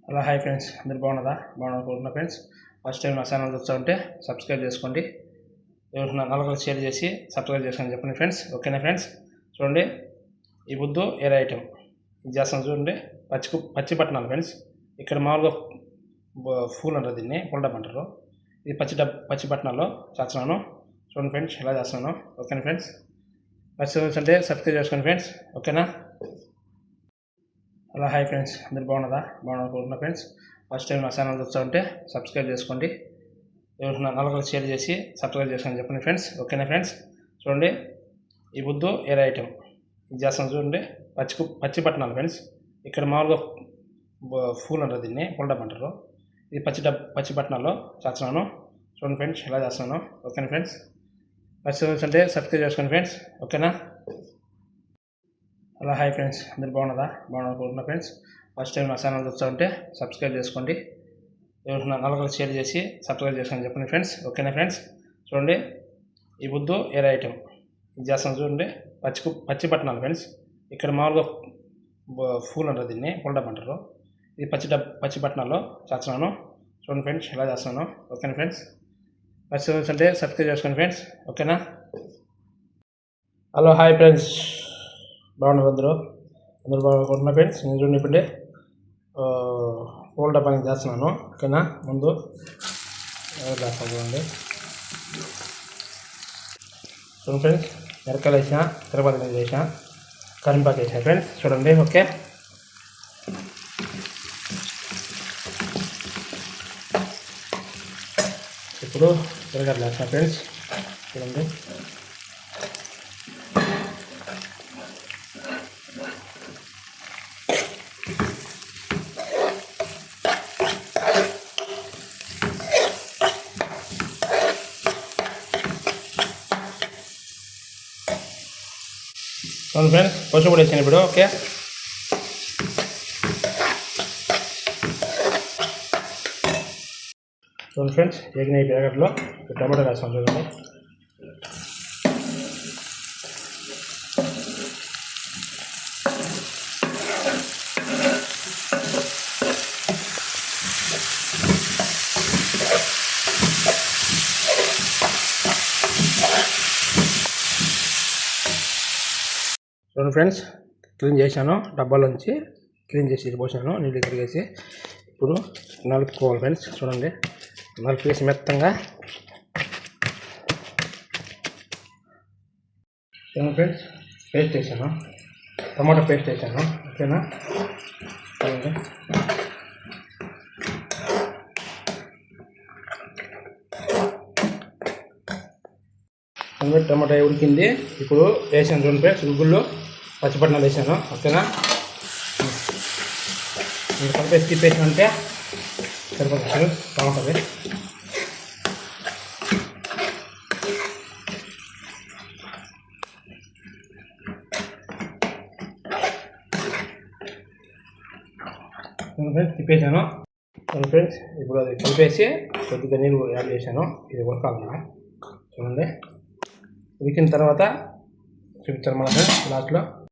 Hello hi friends, అందరు బాగున్నారా friends. First time నా ఛానల్ వచ్చా ఉంటే సబ్స్క్రైబ్ చేసుకోండి. ఎవరైనా నలుగురు షేర్ చేసి సబ్స్క్రైబ్ చేసుకోండి చెప్పండి ఫ్రెండ్స్. ఓకేనా ఫ్రెండ్స్, చూడండి ఈ బుద్ధు ఏరే ఐటెం ఇది చేస్తాను చూడండి. పచ్చి పట్టణాలు ఫ్రెండ్స్. ఇక్కడ మామూలుగా ఫూల్ అంటారు, దీన్ని పుల్డప్ అంటారు. ఇది పచ్చి పట్టణాల్లో చేస్తున్నాను చూడండి ఫ్రెండ్స్, ఎలా చేస్తున్నాను. ఓకేనా ఫ్రెండ్స్, ఫస్ట్ అంటే సబ్స్క్రైబ్ చేసుకోండి ఫ్రెండ్స్. ఓకేనా. హలో హాయ్ ఫ్రెండ్స్, అందరు బాగున్నారా ఫ్రెండ్స్. ఫస్ట్ టైం నా ఛానల్ వచ్చా ఉంటే సబ్స్క్రైబ్ చేసుకోండి. ఎవరైనా నలుగురు షేర్ చేసి సబ్స్క్రైబ్ చేసుకోండి చెప్పండి ఫ్రెండ్స్. ఓకేనా ఫ్రెండ్స్, చూడండి ఈ బుద్ధు ఏరే ఐటెం ఇది చేస్తాను చూడండి. పచ్చి పట్టణాలు ఫ్రెండ్స్. ఇక్కడ మామూలుగా ఫూల్ అంటారు, దీన్ని పుల్డప్ అంటారు. ఇది పచ్చి పట్టణాల్లో చేస్తున్నాను చూడండి ఫ్రెండ్స్, ఎలా చేస్తున్నాను. ఓకేనా ఫ్రెండ్స్, ఫస్ట్ అంటే సబ్స్క్రైబ్ చేసుకోండి ఫ్రెండ్స్. ఓకేనా. హలో హాయ్ ఫ్రెండ్స్, అందరు బాగున్నారా ఫ్రెండ్స్. ఫస్ట్ టైం నా ఛానల్ వచ్చా ఉంటే సబ్స్క్రైబ్ చేసుకోండి. ఎవరైనా నలుగురు షేర్ చేసి సబ్స్క్రైబ్ చేసుకోండి చెప్పండి ఫ్రెండ్స్. ఓకేనా ఫ్రెండ్స్, చూడండి ఈ బుద్ధు ఏరే ఐటెం ఇది చేస్తాను చూడండి. పచ్చి పట్టణాలు ఫ్రెండ్స్. ఇక్కడ మామూలుగా ఫూల్ అంటారు, దీన్ని పుల్డప్ అంటారు. ఇది పచ్చి పట్టణాల్లో చేస్తున్నాను చూడండి ఫ్రెండ్స్, ఎలా చేస్తున్నాను. ఓకేనా ఫ్రెండ్స్, ఫస్ట్ అంటే సబ్స్క్రైబ్ చేసుకోండి ఫ్రెండ్స్. ఓకేనా. హలో హాయ్ ఫ్రెండ్స్, బాగున్నారు అందరూ బాగున్నా ఫ్రెండ్స్. నేను చూడండి ఇప్పుడే పూల డబ్బా చేస్తున్నాను. ఓకేనా. ముందు చేస్తాను చూడండి ఫ్రెండ్స్. మిరకాయలు వేసా, తిరుపతి వేసా, కరింపాకు వేసా ఫ్రెండ్స్. చూడండి. ఓకే, ఇప్పుడు తిరగట్లు వేస్తాను ఫ్రెండ్స్. చూడండి. అవును ఫ్రెండ్స్, పసుపు కూడా వేసాను ఇప్పుడు. ఓకే, చూడండి ఫ్రెండ్స్, ఎగిన ప్యాకెట్లో టమాటో వేస్తాం చూడండి. చూడండి ఫ్రెండ్స్, క్లీన్ చేశాను, డబ్బాలోంచి క్లీన్ చేసి పోసాను, నీళ్ళు తిరిగేసి. ఇప్పుడు నలుపుకోవాలి ఫ్రెండ్స్. చూడండి, నలిపేసి మెత్తంగా. చూడండి ఫ్రెండ్స్, పేస్ట్ వేసాను, టమాటో పేస్ట్ వేసాను. ఓకేనా. చూడండి, టమాటా ఉడికింది. ఇప్పుడు వేసాను చూడండి ఫ్రెండ్స్, ఉగ్గుల్లో పచ్చిపట్నాలు వేసాను. ఓకేనా. మీరు కలిపేసి తిప్పేసానంటే సరిపోతుంది, బాగుంటుంది. తిప్పేసాను ఫ్రెండ్స్. ఇప్పుడు అది కలిపేసి కొద్దిగా నీళ్ళు యాడ్ చేశాను. ఇది ఉడకాలన్నా. చూడండి, ఉడికిన తర్వాత చూపించారు మన ఫ్రెండ్స్ లాస్ట్లో.